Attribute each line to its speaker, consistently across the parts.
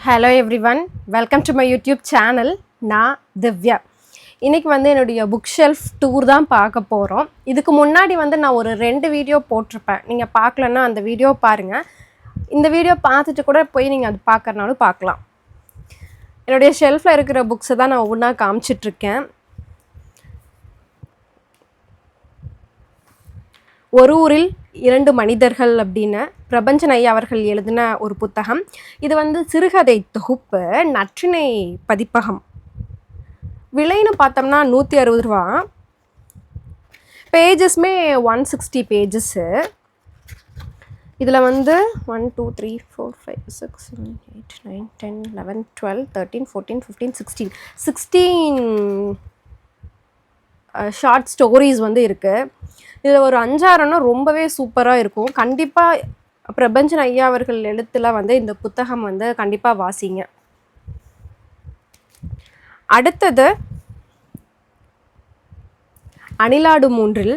Speaker 1: Hello everyone, welcome to my YouTube channel. நான் திவ்யா. இன்றைக்கி என்னுடைய புக் ஷெல்ஃப் டூர் தான் பார்க்க போகிறோம். இதுக்கு முன்னாடி நான் ஒரு 2 வீடியோ போட்டிருப்பேன். நீங்கள் பார்க்கலன்னா அந்த வீடியோ பாருங்கள். இந்த வீடியோ பார்த்துட்டு கூட போய் நீங்கள் அது பார்க்குறனாலும் பார்க்கலாம். என்னுடைய ஷெல்ஃபில் இருக்கிற புக்ஸை தான் நான் ஒவ்வொன்றா காமிச்சிட்ருக்கேன். ஒரு ஊரில் 2 மனிதர்கள் அப்படின்னு பிரபஞ்சன் ஐயா அவர்கள் எழுதின ஒரு புத்தகம். இது சிறுகதை தொகுப்பு, நற்றிணை பதிப்பகம். விலைன்னு பார்த்தோம்னா 160 ரூபா. பேஜஸ்மே 160 பேஜஸ்ஸு. இதில் 1 2 3 4 5 6 7 8 9 10 11 12 13 14 15 16 ஷார்ட் ஸ்டோரிஸ் இருக்குது. இதில் ஒரு 5-6 ரொம்பவே சூப்பராக இருக்கும். கண்டிப்பாக பிரபஞ்சன் ஐயா அவர்கள் எழுத்தில் இந்த புத்தகம் கண்டிப்பாக வாசிங்க. அடுத்தது அணிலாடு 3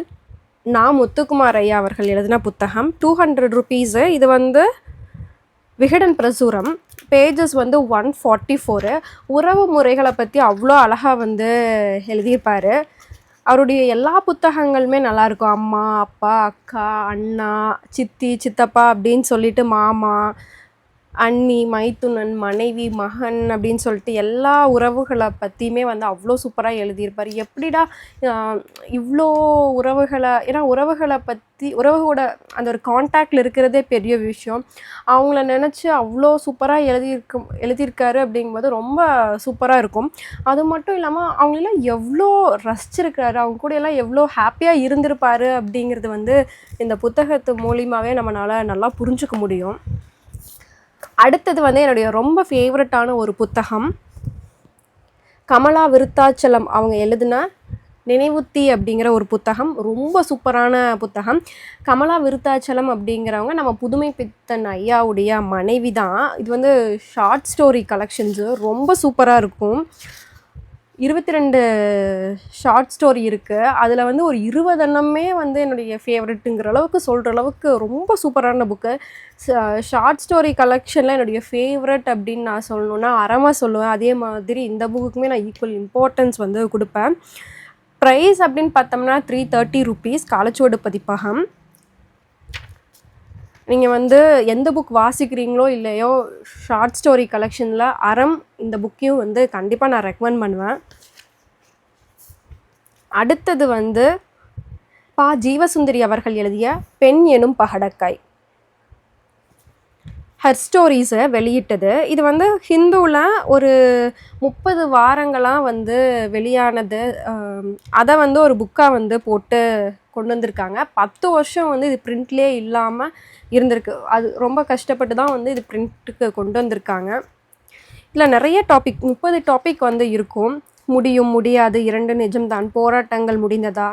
Speaker 1: முத்துக்குமார் ஐயா அவர்கள் எழுதின புத்தகம். 200 ருபீஸு. இது விகடன் பிரசுரம். பேஜஸ் 144. உறவு முறைகளை பற்றி அவ்வளோ அழகாக எழுதியிருப்பார். அவருடைய எல்லா புத்தகங்களுமே நல்லாயிருக்கும். அம்மா, அப்பா, அக்கா, அண்ணா, சித்தி, சித்தப்பா அப்படின்னு சொல்லிட்டு மாமா, அண்ணி, மைத்துனன், மனைவி, மகன் அப்படின்னு சொல்லிட்டு எல்லா உறவுகளை பற்றியுமே அவ்வளோ சூப்பராக எழுதியிருப்பார். எப்படிடா இவ்வளோ உறவுகளை, ஏன்னா உறவுகளோட அந்த ஒரு கான்டாக்டில் இருக்கிறதே பெரிய விஷயம். அவங்கள நினச்சி அவ்வளோ சூப்பராக எழுதியிருக்காரு அப்படிங்கும்போது ரொம்ப சூப்பராக இருக்கும். அது மட்டும் இல்லாமல் அவங்களெல்லாம் எவ்வளோ ரசிச்சிருக்கிறாரு, அவங்க கூட எல்லாம் எவ்வளோ ஹாப்பியாக இருந்திருப்பார் அப்படிங்கிறது இந்த புத்தகத்து மூலியமாகவே நம்மளால் நல்லா புரிஞ்சுக்க முடியும். அடுத்தது என்னுடைய ரொம்ப ஃபேவரட்டான ஒரு புத்தகம். கமலா விருத்தாச்சலம் அவங்க எழுதின நினைவுத்தி அப்படிங்கிற ஒரு புத்தகம். ரொம்ப சூப்பரான புத்தகம். கமலா விருத்தாச்சலம் அப்படிங்கிறவங்க நம்ம புதுமை பித்தன் ஐயாவுடைய மனைவி தான். இது ஷார்ட் ஸ்டோரி கலெக்ஷன்ஸு ரொம்ப சூப்பராக இருக்கும். 22 ஷார்ட் ஸ்டோரி இருக்குது. அதில் ஒரு 20 எண்ணமே என்னுடைய ஃபேவரெட்டுங்கிற அளவுக்கு சொல்கிற அளவுக்கு ரொம்ப சூப்பரான புக்கு. ஷார்ட் ஸ்டோரி கலெக்ஷனில் என்னுடைய ஃபேவரெட் அப்படின்னு நான் சொல்லணுன்னா அறமாக சொல்லுவேன். அதே மாதிரி இந்த புக்குக்குமே நான் ஈக்குவல் இம்பார்ட்டன்ஸ் கொடுப்பேன். ப்ரைஸ் அப்படின்னு பார்த்தோம்னா 330 ருபீஸ். காலச்சுவடு பதிப்பகம். நீங்கள் எந்த புக் வாசிக்கிறீங்களோ இல்லையோ, ஷார்ட் ஸ்டோரி கலெக்ஷனில் அறம் இந்த புக்கையும் கண்டிப்பாக நான் ரெக்கமெண்ட் பண்ணுவேன். அடுத்தது ஜீவசுந்தரி அவர்கள் எழுதிய பெண் எனும் பகடக்காய். ஹர் ஸ்டோரிஸை வெளியிட்டது. இது ஹிந்துவில் ஒரு 30 வாரங்களாக வெளியானது. அதை ஒரு புக்காக போட்டு கொண்டு வந்திருக்காங்க. 10 வருஷம் இது பிரிண்ட்லேயே இல்லாமல் இருந்திருக்கு. அது ரொம்ப கஷ்டப்பட்டு தான் இது பிரிண்ட்டுக்கு கொண்டு வந்திருக்காங்க. இதில் நிறைய டாபிக், 30 டாபிக் இருக்கும். முடியும், முடியாது, 2 நிஜம்தான், போராட்டங்கள் முடிந்ததா,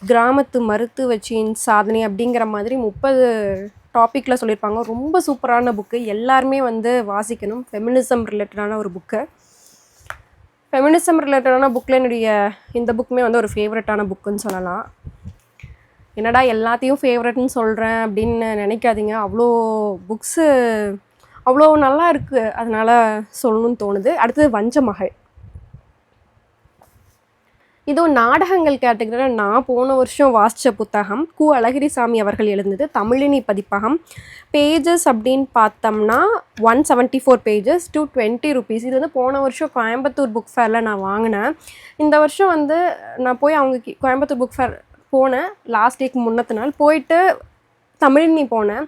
Speaker 1: கிராமத்து மருத்துவச்சியின் சாதனை அப்படிங்கிற மாதிரி 30 டாப்பிக்கில் சொல்லியிருப்பாங்க. ரொம்ப சூப்பரான புக்கு. எல்லாருமே வாசிக்கணும். ஃபெமினிசம் ரிலேட்டடான ஒரு புக்கு. ஃபெமினிசம் ரிலேட்டடான புக்கில் என்னுடைய இந்த புக்குமே ஒரு ஃபேவரட்டான புக்குன்னு சொல்லலாம். என்னடா எல்லாத்தையும் ஃபேவரட்னு சொல்கிறேன் அப்படின்னு நினைக்காதீங்க. அவ்வளோ புக்ஸு அவ்வளோ நல்லா இருக்குது, அதனால் சொல்லணும்னு தோணுது. அடுத்தது வஞ்சமகள். இதுவும் நாடகங்கள் கேட்டகரியில் நான் போன வருஷம் வாசித்த புத்தகம். அழகிரிசாமி அவர்கள் எழுந்தது. தமிழினி பதிப்பகம். பேஜஸ் அப்படின்னு பார்த்தோம்னா 174 பேஜஸ். 220 ருபீஸ். இது போன வருஷம் கோயம்புத்தூர் புக் ஃபேரில் நான் வாங்கினேன். இந்த வருஷம் நான் போய் அவங்க கோயம்புத்தூர் புக் ஃபேர் போனேன். லாஸ்ட் வீக் முன்னத்து நாள் போயிட்டு தமிழினி போனேன்.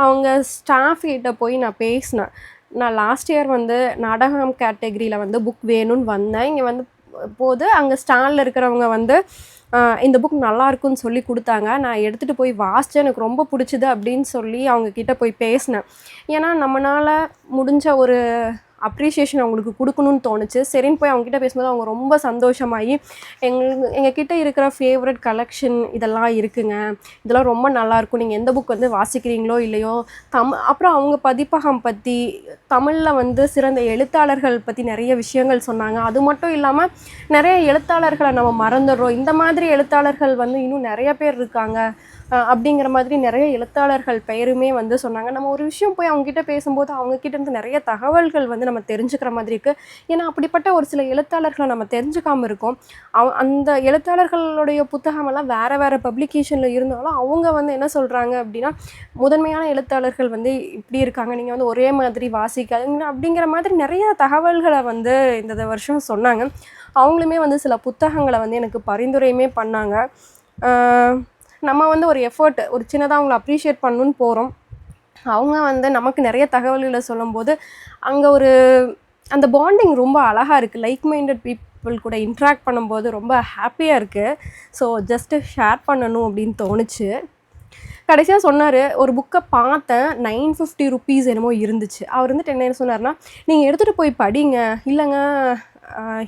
Speaker 1: அவங்க ஸ்டாஃப் கிட்ட போய் நான் பேசினேன். நான் லாஸ்ட் இயர் நாடகம் கேட்டகரியில் புக் வேணும்னு வந்தேன். இங்கே போது அங்கே ஸ்டாலில் இருக்கிறவங்க இந்த புக் நல்லா இருக்குன்னு சொல்லி கொடுத்தாங்க. நான் எடுத்துகிட்டு போய் வாசித்தேன். எனக்கு ரொம்ப பிடிச்சிது அப்படின்னு சொல்லி அவங்கக்கிட்ட போய் பேசினேன். ஏன்னா நம்மளால் முடிஞ்ச ஒரு அப்ரிஷியேஷன் அவங்களுக்கு கொடுக்கணும்னு தோணுச்சு. சரின்னு போய் அவங்ககிட்ட பேசும்போது அவங்க ரொம்ப சந்தோஷமாகி எங்ககிட்ட இருக்கிற ஃபேவரட் கலெக்ஷன் இதெல்லாம் இருக்குங்க, இதெல்லாம் ரொம்ப நல்லாயிருக்கும், நீங்கள் எந்த புக் வாசிக்கிறீங்களோ இல்லையோ, அப்புறம் அவங்க பதிப்பகம் பற்றி, தமிழில் சிறந்த எழுத்தாளர்கள் பற்றி நிறைய விஷயங்கள் சொன்னாங்க. அது மட்டும் இல்லாமல் நிறைய எழுத்தாளர்களை நம்ம மறந்துடுறோம். இந்த மாதிரி எழுத்தாளர்கள் இன்னும் நிறைய பேர் இருக்காங்க, அப்படிங்கிற மாதிரி நிறைய எழுத்தாளர்கள் பெயருமே வந்து சொன்னாங்க. நம்ம ஒரு விஷயம் போய் அவங்ககிட்ட பேசும்போது அவங்கக்கிட்ட இருந்து நிறைய தகவல்கள் வந்து நம்ம தெரிஞ்சுக்கிற மாதிரி இருக்குது. ஏன்னா அப்படிப்பட்ட ஒரு சில எழுத்தாளர்களை நம்ம தெரிஞ்சுக்காமல் இருக்கோம். அந்த எழுத்தாளர்களுடைய புத்தகமெல்லாம் வேறு வேறு பப்ளிகேஷனில் இருந்தாலும் அவங்க வந்து என்ன சொல்கிறாங்க அப்படின்னா, முதன்மையான எழுத்தாளர்கள் வந்து இப்படி இருக்காங்க, நீங்கள் வந்து ஒரே மாதிரி வாசிக்காதீங்க அப்படிங்கிற மாதிரி நிறைய தகவல்களை வந்து இந்த வருஷம் சொன்னாங்க. அவங்களுமே வந்து சில புத்தகங்களை வந்து எனக்கு பரிந்துரையுமே பண்ணாங்க. நம்ம வந்து ஒரு எஃபர்ட் ஒரு சின்னதாக அவங்கள அப்ரிஷியேட் பண்ணணுன்னு போகிறோம். அவங்க வந்து நமக்கு நிறைய தகவல்களை சொல்லும்போது அங்கே ஒரு அந்த பாண்டிங் ரொம்ப அழகாக இருக்குது. லைக் மைண்டட் பீப்புள் கூட இன்ட்ராக்ட் பண்ணும்போது ரொம்ப ஹாப்பியாக இருக்குது. ஸோ ஜஸ்ட்டு ஷேர் பண்ணணும் அப்படின்னு தோணுச்சு. கடைசியாக சொன்னார், ஒரு புக்கை பார்த்தேன், 950 ருப்பீஸ் என்னமோ இருந்துச்சு. அவர் வந்துட்டு என்ன சொன்னார்னா, நீங்கள் எடுத்துகிட்டு போய் படிங்க. இல்லைங்க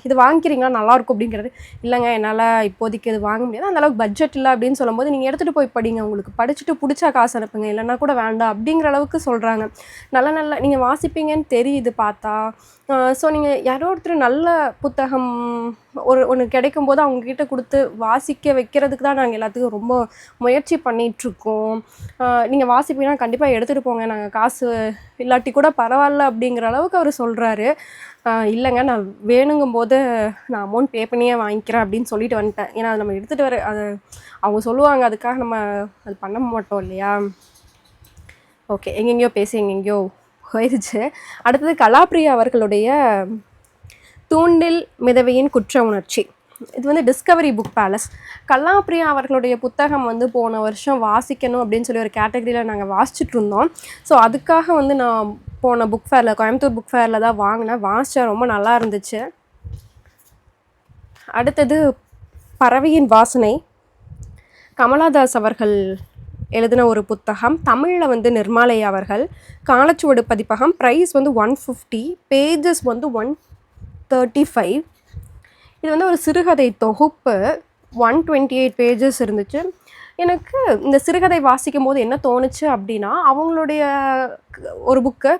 Speaker 1: இது வாங்கிக்கிறீங்களா நல்லாயிருக்கும் அப்படிங்கிறது. இல்லைங்க என்னால் இப்போதைக்கு இது வாங்க முடியாது, அந்தளவுக்கு பட்ஜெட் இல்லை அப்படின்னு சொல்லும்போது, நீங்கள் எடுத்துகிட்டு போய் படிங்க, உங்களுக்கு படிச்சுட்டு பிடிச்சா காசு அனுப்புங்க, இல்லைன்னா கூட வேண்டாம் அப்படிங்கிற அளவுக்கு சொல்கிறாங்க. நல்ல நீங்கள் வாசிப்பீங்கன்னு தெரியுது பார்த்தா. ஸோ நீங்கள் யாரோ ஒருத்தர் நல்ல புத்தகம் ஒன்று கிடைக்கும்போது அவங்கக்கிட்ட கொடுத்து வாசிக்க வைக்கிறதுக்கு தான் நாங்கள் எல்லாத்துக்கும் ரொம்ப முயற்சி பண்ணிகிட்ருக்கோம். நீங்கள் வாசிப்பீங்கன்னா கண்டிப்பாக எடுத்துகிட்டு போங்க, நாங்கள் காசு இல்லாட்டி கூட பரவாயில்ல அப்படிங்கிற அளவுக்கு அவர் சொல்கிறாரு. இல்லைங்க நான் வேணுங்கும்போது நான் அமௌண்ட் பே பண்ணியே வாங்கிக்கிறேன் அப்படின்னு சொல்லிட்டு வந்துட்டேன். ஏன்னா அது நம்ம எடுத்துகிட்டு வர அது அவங்க சொல்லுவாங்க, அதுக்காக நம்ம அது பண்ண மாட்டோம் இல்லையா. ஓகே, எங்கெங்கேயோ பேசி எங்கெங்கேயோ போயிடுச்சு. அடுத்தது கலாப்ரியா அவர்களுடைய தூண்டில் மிதவையின் குற்ற உணர்ச்சி. இது வந்து டிஸ்கவரி புக் பேலஸ். கலாப்ரியா அவர்களுடைய புத்தகம் வந்து போன வருஷம் வாசிக்கணும் அப்படின்னு சொல்லி ஒரு கேட்டகரியில் நாங்கள் வாசிச்சுட்டு இருந்தோம். ஸோ அதுக்காக வந்து நான் போன புக் ஃபேரில், கோயம்புத்தூர் புக் ஃபேரில் தான் வாங்கினேன். வாசித்தேன், ரொம்ப நல்லா இருந்துச்சு. அடுத்தது பறவையின் வாசனை. கமலாதாஸ் அவர்கள் எழுதின ஒரு புத்தகம். தமிழில் வந்து நிர்மாலயா அவர்கள். காலச்சுவடு பதிப்பகம். ப்ரைஸ் வந்து 150, பேஜஸ் வந்து 135. இது வந்து ஒரு சிறுகதை தொகுப்பு. 128 பேஜஸ் இருந்துச்சு. எனக்கு இந்த சிறுகதை வாசிக்கும் போது என்ன தோணுச்சு அப்படின்னா, அவங்களுடைய ஒரு புக்கு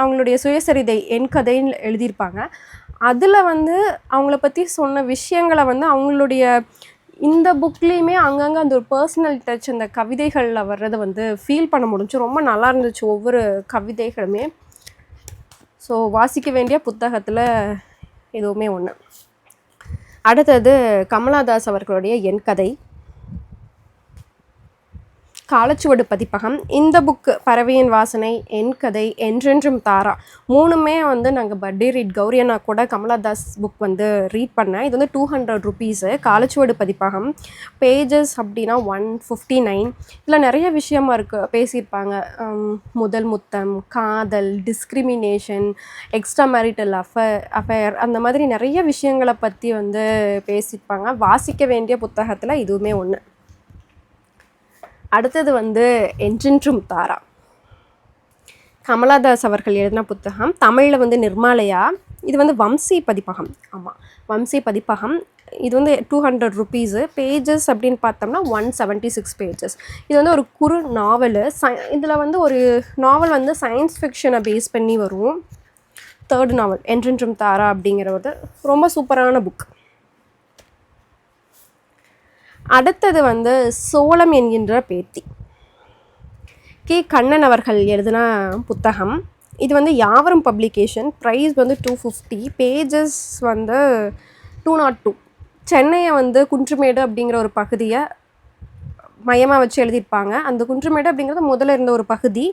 Speaker 1: அவங்களுடைய சுயசரிதை என் கதைன்னு எழுதியிருப்பாங்க. அதில் வந்து அவங்கள பற்றி சொன்ன விஷயங்களை வந்து அவங்களுடைய இந்த புக்லேயுமே அங்கங்கே அந்த ஒரு பர்சனல் டச் அந்த கவிதைகளில் வர்றதை வந்து ஃபீல் பண்ண முடிஞ்சு. ரொம்ப நல்லா இருந்துச்சு ஒவ்வொரு கவிதைகளுமே. ஸோ வாசிக்க வேண்டிய புத்தகத்தில் எதுவுமே ஒன்று. அடுத்தது கமலாதாஸ் அவர்களுடைய என் கதை, காலச்சுவடு பதிப்பகம். இந்த புக்கு பறவையின் வாசனை, என் கதை, என்றென்றும் தாரா, மூணுமே வந்து நாங்கள் பர்த்டே ரீட் கௌரியனா கூட கமலாதாஸ் புக் வந்து ரீட் பண்ணேன். இது வந்து 200 ருப்பீஸு. காலச்சுவடு பதிப்பகம். பேஜஸ் அப்படின்னா 159. இதில் நிறைய விஷயமா இருக்குது, பேசியிருப்பாங்க. முதல் முத்தம், காதல், டிஸ்கிரிமினேஷன், எக்ஸ்ட்ரா மேரிட்டல் அஃபேர், அந்த மாதிரி நிறைய விஷயங்களை பற்றி வந்து பேசியிருப்பாங்க. வாசிக்க வேண்டிய புத்தகத்தில் இதுவுமே ஒன்று. அடுத்தது வந்து என்றென்றும் தாரா, கமலாதாஸ் அவர்கள் எழுதின புத்தகம். தமிழில் வந்து நிர்மாலயா. இது வந்து வம்சி பதிப்பகம். ஆமாம், வம்சி பதிப்பகம். இது வந்து 200 ருப்பீஸு. பேஜஸ் அப்படின்னு பார்த்தோம்னா 176 பேஜஸ். இது வந்து ஒரு குறு நாவலு. இதில் வந்து ஒரு நாவல் வந்து சயின்ஸ் ஃபிக்ஷனை பேஸ் பண்ணி வரும். 3rd நாவல் என்றென்றும் தாரா அப்படிங்கிறது ரொம்ப சூப்பரான புக். அடுத்தது வந்து சோளம் என்கின்ற பேத்தி, கே கண்ணன் அவர்கள் எழுதின புத்தகம். இது வந்து யாவரும் பப்ளிகேஷன். ப்ரைஸ் வந்து 250, பேஜஸ் வந்து 202. சென்னையை வந்து குன்றுமேடு அப்படிங்கிற ஒரு பகுதியை மையமாக வச்சு எழுதியிருப்பாங்க. அந்த குன்றுமேடு அப்படிங்கிறது முதல்ல இருந்த ஒரு பகுதி.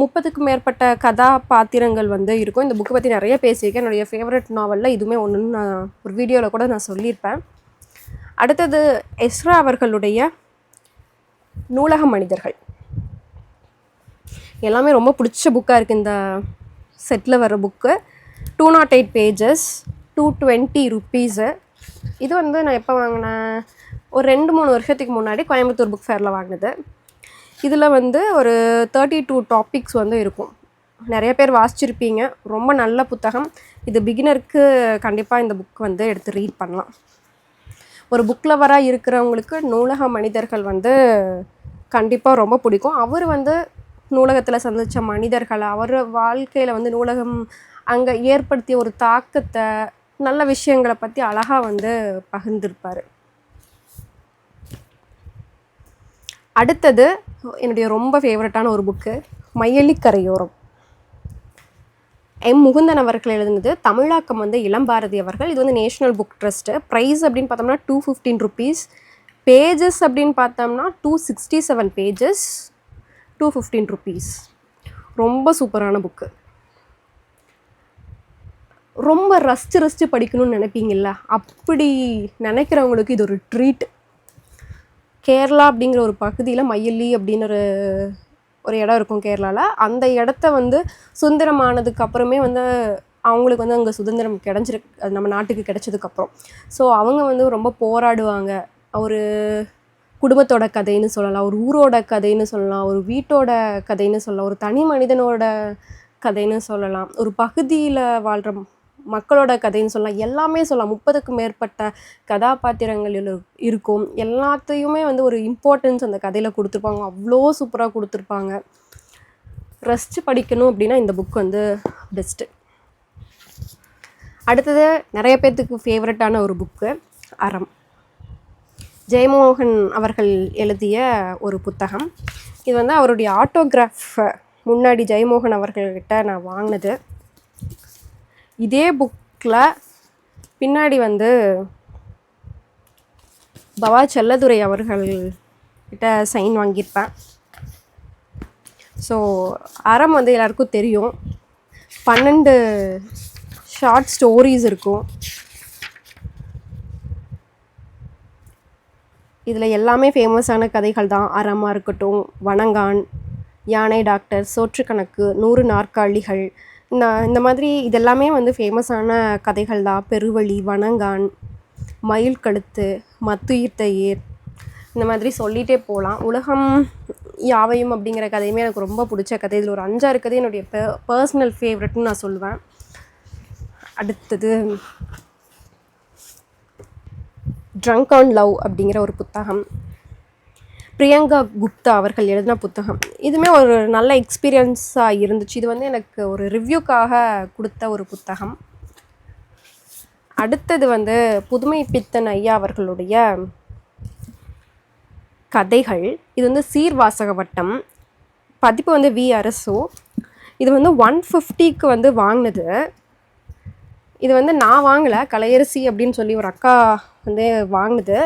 Speaker 1: 30க்கும் மேற்பட்ட கதாபாத்திரங்கள் வந்து இருக்கும். இந்த புக்கை பற்றி நிறைய பேசியிருக்கேன். என்னுடைய ஃபேவரட் நாவலில் இதுவுமே ஒன்றுன்னு நான் ஒரு வீடியோவில் கூட நான் சொல்லியிருப்பேன். அடுத்தது எஸ்ரா அவர்களுடைய நூலக மனிதர்கள். எல்லாமே ரொம்ப பிடிச்ச புக்காக இருக்குது இந்த செட்டில் வர புக்கு. 208 pages, 220 rupees. இது வந்து நான் எப்போ வாங்கினேன், ஒரு 2-3 வருஷத்துக்கு முன்னாடி கோயம்புத்தூர் புக் ஃபேரில் வாங்கினது. இதில் வந்து ஒரு 32 டாபிக்ஸ் வந்து இருக்கும். நிறைய பேர் வாசிச்சிருப்பீங்க. ரொம்ப நல்ல புத்தகம். இது பிகினருக்கு கண்டிப்பாக இந்த புக் வந்து எடுத்து ரீட் பண்ணலாம். ஒரு புக் லவராக இருக்கிறவங்களுக்கு நூலக மனிதர்கள் வந்து கண்டிப்பாக ரொம்ப பிடிக்கும். அவர் வந்து நூலகத்தில் சந்தித்த மனிதர்கள், அவர் வாழ்க்கையில் வந்து நூலகம் அங்கே ஏற்படுத்திய ஒரு தாக்கத்தை, நல்ல விஷயங்களை பற்றி அழகாக வந்து பகிர்ந்திருப்பார். அடுத்தது என்னுடைய ரொம்ப ஃபேவரட்டான ஒரு புக்கு, மையலி கரையோரம். முகுந்தன் அவர்கள் எழுதுனது. தமிழாக்கம் வந்து இளம்பாரதி அவர்கள். இது வந்து நேஷ்னல் புக் ட்ரஸ்ட்டு. ப்ரைஸ் அப்படின்னு பார்த்தோம்னா ₹215. பேஜஸ் அப்படின்னு பார்த்தோம்னா 267 பேஜஸ், ₹215. ரொம்ப சூப்பரான புக்கு. ரொம்ப ரசித்து படிக்கணும்னு நினைப்பீங்கள்ல, அப்படி நினைக்கிறவங்களுக்கு இது ஒரு ட்ரீட். கேரளா அப்படிங்கிற ஒரு பகுதியில் மையலி அப்படின்னு ஒரு இடம் இருக்கும் கேரளாவில். அந்த இடத்த வந்து சுதந்திரமானதுக்கு அப்புறமே வந்து அவங்களுக்கு வந்து அங்கே சுதந்திரம் கிடச்சிருக்கு, அது நம்ம நாட்டுக்கு கிடச்சதுக்கப்புறம். ஸோ அவங்க வந்து ரொம்ப போராடுவாங்க. ஒரு குடும்பத்தோட கதைன்னு சொல்லலாம், ஒரு ஊரோட கதைன்னு சொல்லலாம், ஒரு வீட்டோட கதைன்னு சொல்லலாம், ஒரு தனி மனிதனோட கதைன்னு சொல்லலாம், ஒரு பகுதியில் வாழ்கிற மக்களோட கதைன்னு சொல்லலாம், எல்லாமே சொல்லலாம். 30க்கும் மேற்பட்ட கதாபாத்திரங்கள் இருக்கும். எல்லாத்தையுமே வந்து ஒரு இம்பார்ட்டன்ஸ் அந்த கதையில் கொடுத்துருப்பாங்க. அவ்வளோ சூப்பராக கொடுத்துருப்பாங்க. ரசித்து படிக்கணும் அப்படின்னா இந்த புக் வந்து பெஸ்ட்டு. அடுத்தது நிறைய பேர்த்துக்கு ஃபேவரட்டான ஒரு புக்கு, அறம். ஜெயமோகன் அவர்கள் எழுதிய ஒரு புத்தகம். இது வந்து அவருடைய ஆட்டோகிராஃப் முன்னாடி ஜெயமோகன் அவர்கள்கிட்ட நான் வாங்கினது. இதே புக்கில் பின்னாடி வந்து பவா செல்லதுரை அவர்கள்கிட்ட சைன் வாங்கியிருப்பேன். ஸோ அறம் வந்து எல்லாருக்கும் தெரியும். 12 ஷார்ட் ஸ்டோரிஸ் இருக்கும். இதில் எல்லாமே ஃபேமஸான கதைகள் தான். அறமாக இருக்கட்டும், வணங்கான், யானை டாக்டர், சோற்றுக்கணக்கு, 100 நாற்காலிகள், இந்த மாதிரி இதெல்லாமே வந்து ஃபேமஸான கதைகள் தான். பெருவழி, வணங்கான், மயில் கழுத்து, மத்துயிர்த்த ஏர், இந்த மாதிரி சொல்லிகிட்டே போகலாம். உலகம் யாவையும் அப்படிங்கிற கதையுமே எனக்கு ரொம்ப பிடிச்ச கதை. இதில் ஒரு 5-6 கதை என்னுடைய பர்சனல் ஃபேவரட்னு நான் சொல்லுவேன். அடுத்தது ட்ரங்க் ஆன் லவ் அப்படிங்கிற ஒரு புத்தகம், பிரியங்கா குப்தா அவர்கள் எழுதின புத்தகம். இதுவுமே ஒரு நல்ல எக்ஸ்பீரியன்ஸாக இருந்துச்சு. இது வந்து எனக்கு ஒரு ரிவ்யூக்காக கொடுத்த ஒரு புத்தகம். அடுத்தது வந்து புதுமை பித்தன் ஐயா அவர்களுடைய கதைகள். இது வந்து சீர்வாசக வட்டம், பதிப்பு வந்து வி அரசு. இது வந்து 150க்கு வந்து வாங்கினது. இது வந்து நான் வாங்கலை, கலையரசி அப்படின்னு சொல்லி ஒரு அக்கா வந்து வாங்கினது.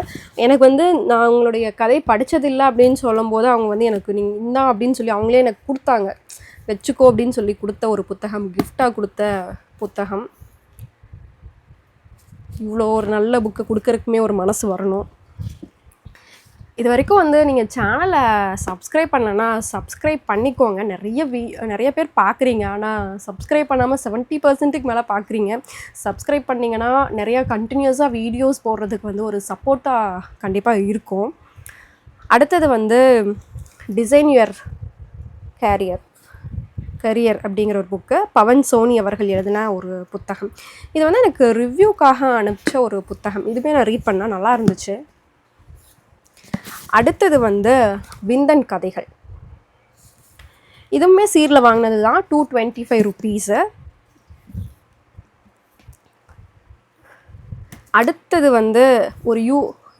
Speaker 1: எனக்கு வந்து நான் அவங்களுடைய கதை படித்ததில்லை அப்படின்னு சொல்லும்போது அவங்க வந்து எனக்கு நீங்கள் இந்தா அப்படின்னு சொல்லி அவங்களே எனக்கு கொடுத்தாங்க, வச்சுக்கோ அப்படின்னு சொல்லி கொடுத்த ஒரு புத்தகம், கிஃப்டாக கொடுத்த புத்தகம். இவ்வளோ ஒரு நல்ல புக்கை கொடுக்கறதுக்குமே ஒரு மனசு வரணும். இது வரைக்கும் வந்து நீங்கள் சேனலை சப்ஸ்கிரைப் பண்ணலன்னா சப்ஸ்கிரைப் பண்ணிக்கோங்க. நிறைய பேர் பார்க்குறீங்க, ஆனால் சப்ஸ்கிரைப் பண்ணாமல் 70%க்கு மேலே பார்க்குறீங்க. சப்ஸ்கிரைப் பண்ணிங்கன்னா நிறையா கண்டினியூஸாக வீடியோஸ் போடுறதுக்கு வந்து ஒரு சப்போர்ட்டாக கண்டிப்பாக இருக்கும். அடுத்தது வந்து டிசைன் யுவர் கரியர் அப்படிங்கிற ஒரு புக்கு, பவன் சோனி அவர்கள் எழுதின ஒரு புத்தகம். இது வந்து எனக்கு ரிவ்யூக்காக அனுப்பிச்ச ஒரு புத்தகம். இதுவே நான் ரீட் பண்ணால் நல்லா இருந்துச்சு. அடுத்தது வந்து விந்தன் கதைகள். இதுவுமே சீரில் வாங்கினது தான், ₹225. அடுத்தது வந்து ஒரு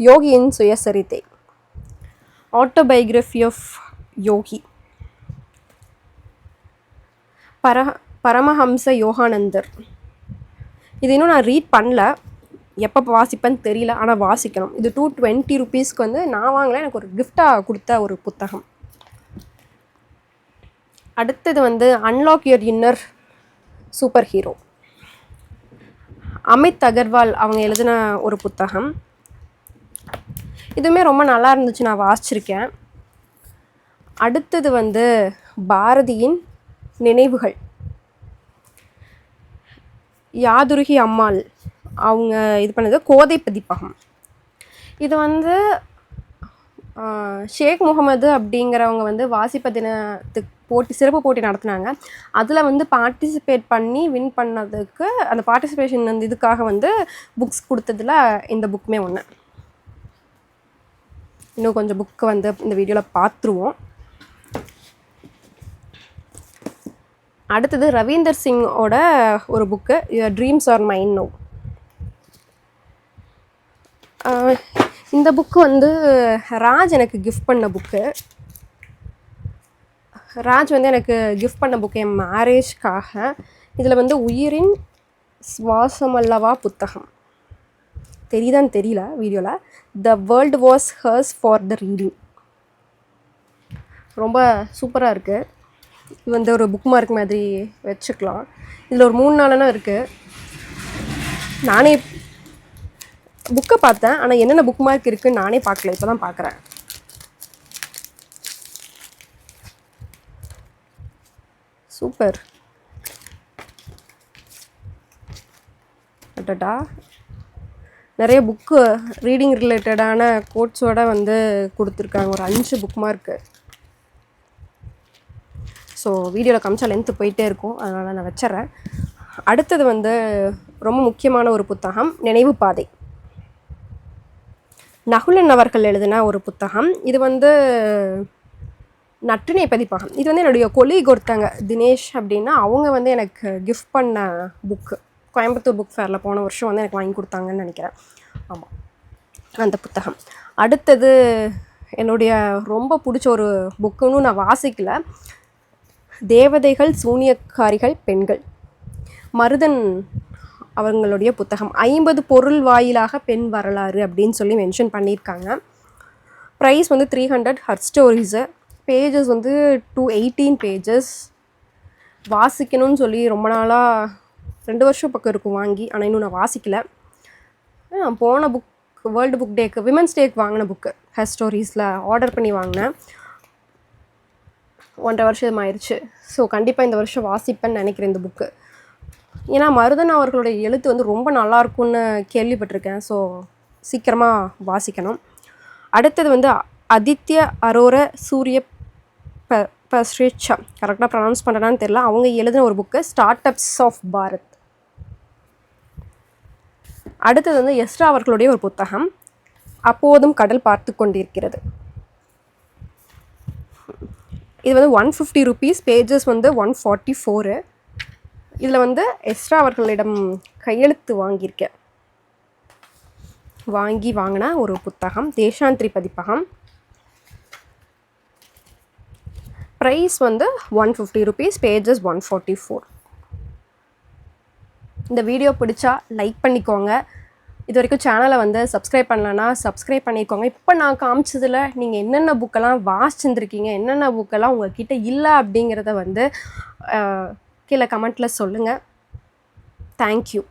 Speaker 1: யோகியின் சுயசரிதை, ஆட்டோபயோகிராஃபி ஆஃப் யோகி, பரமஹம்ச யோகானந்தர். இது இன்னும் நான் ரீட் பண்ணல, எப்போ வாசிப்பேன்னு தெரியல, ஆனால் வாசிக்கணும். இது ₹220 வந்து நான் வாங்கலை, எனக்கு ஒரு கிஃப்டாக கொடுத்த ஒரு புத்தகம். அடுத்தது வந்து unlock your inner super hero, Amit Agarwal அவங்க எழுதின ஒரு புத்தகம். இதுவுமே ரொம்ப நல்லா இருந்துச்சு, நான் வாசிச்சிருக்கேன். அடுத்தது வந்து பாரதியின் நினைவுகள், யாதுருகி அம்மாள் அவங்க இது பண்ணது, கோதை பதிப்பகம். இது வந்து ஷேக் முகமது அப்படிங்கிறவங்க வந்து வாசிப்பு தினத்துக்கு சிறப்பு போட்டி நடத்தினாங்க. அதில் வந்து பார்ட்டிசிபேட் பண்ணி வின் பண்ணதுக்கு அந்த பார்ட்டிசிபேஷன் வந்து இதுக்காக வந்து புக்ஸ் கொடுத்ததில் இந்த புக்குமே ஒன்று. இன்னும் கொஞ்சம் புக்கு வந்து இந்த வீடியோவில் பார்த்துருவோம். அடுத்தது ரவீந்தர் சிங்கோட ஒரு book, your dreams are mine now. இந்த புக்கு வந்து ராஜ் எனக்கு கிஃப்ட் பண்ண புக்கு. ராஜ் வந்து எனக்கு கிஃப்ட் பண்ண புக்கு என் மேரேஜ்க்காக. இதில் வந்து உயிரின் சுவாசமல்லவா புத்தகம் தெரியுதான்னு தெரியல வீடியோவில். The world was hers for the reading. ரொம்ப சூப்பராக இருக்குது. இது வந்து ஒரு புக் மார்க் மாதிரி வச்சுக்கலாம். இதில் ஒரு 3-4 இருக்குது. நானே புக்கை பார்த்தேன், ஆனால் என்னென்ன புக் மார்க் இருக்குதுன்னு நானே பார்க்கல, இப்போ தான் பார்க்குறேன். சூப்பர். அட்டடா, நிறைய புக்கு ரீடிங் ரிலேட்டடான கோட்ஸோடு வந்து கொடுத்துருக்காங்க. ஒரு 5 புக் மார்க்கு. ஸோ வீடியோவில் காமிச்சா லென்த்து போயிட்டே இருக்கும், அதனால் நான் வச்சிட்றேன். அடுத்தது வந்து ரொம்ப முக்கியமான ஒரு புத்தகம், நினைவு பாதை. நகுலன் அவர்கள் எழுதின ஒரு புத்தகம். இது வந்து நற்றிணை பதிப்பகம். இது வந்து என்னுடைய கொலீக் ஒருத்தங்க தினேஷ் அப்படின்னா, அவங்க வந்து எனக்கு கிஃப்ட் பண்ண புக்கு. கோயம்புத்தூர் புக் ஃபேரில் போன வருஷம் வந்து எனக்கு வாங்கி கொடுத்தாங்கன்னு நினைக்கிறேன். ஆமாம், அந்த புத்தகம். அடுத்தது என்னுடைய ரொம்ப பிடிச்ச ஒரு புக்குன்னு நான் வாசிக்கல, தேவதைகள் சூனியக்காரிகள் பெண்கள், மருதன் அவங்களுடைய புத்தகம். 50 பொருள் வாயிலாக பெண் வரலாறு அப்படின்னு சொல்லி மென்ஷன் பண்ணியிருக்காங்க. ப்ரைஸ் வந்து 300. Her stories. பேஜஸ் வந்து 218 பேஜஸ். வாசிக்கணும்னு சொல்லி ரொம்ப நாளாக 2 வருஷம் பக்கம் இருக்கும் வாங்கி, ஆனால் இன்னும் நான் வாசிக்கலை. நான் போன புக் வேர்ல்டு புக் டேக்கு, விமன்ஸ் டேக்கு வாங்கின புக்கு ஹர் ஸ்டோரிஸில் ஆர்டர் பண்ணி வாங்கினேன். 1.5 வருஷம் ஆயிடுச்சு. ஸோ கண்டிப்பாக இந்த வருஷம் வாசிப்பேன்னு நினைக்கிறேன் இந்த புக்கு. ஏன்னா மருதன் அவர்களுடைய எழுத்து வந்து ரொம்ப நல்லாயிருக்கும்னு கேள்விப்பட்டிருக்கேன். ஸோ சீக்கிரமாக வாசிக்கணும். அடுத்தது வந்து ஆதித்ய அரோர சூரிய பஸ்ரிச்சா, கரெக்டாக ப்ரொனவுன்ஸ் பண்ணுறான்னு தெரியல, அவங்க எழுதின ஒரு book, startups of Bharat. அடுத்தது வந்து எஸ்ரா அவர்களுடைய ஒரு புத்தகம், அப்போதும் கடல் பார்த்து கொண்டிருக்கிறது. இது வந்து 150 rupees. பேஜஸ் வந்து 144. இதில் வந்து எஸ்ரா அவர்களிடம் கையெழுத்து வாங்கின ஒரு புத்தகம், தேசாந்திரி பதிப்பகம். ப்ரைஸ் வந்து 150 rupees. பேஜஸ் 144. இந்த வீடியோ பிடிச்சா லைக் பண்ணிக்கோங்க. இது வரைக்கும் சேனலை வந்து சப்ஸ்கிரைப் பண்ணலன்னா சப்ஸ்கிரைப் பண்ணிக்கோங்க. இப்போ நான் காமிச்சதில் நீங்கள் என்னென்ன புக்கெல்லாம் வாசிச்சுருந்துருக்கீங்க, என்னென்ன புக்கெல்லாம் உங்கள்கிட்ட இல்லை அப்படிங்கிறத வந்து கீழே கமெண்ட்டில் சொல்லுங்கள். தேங்க்யூ.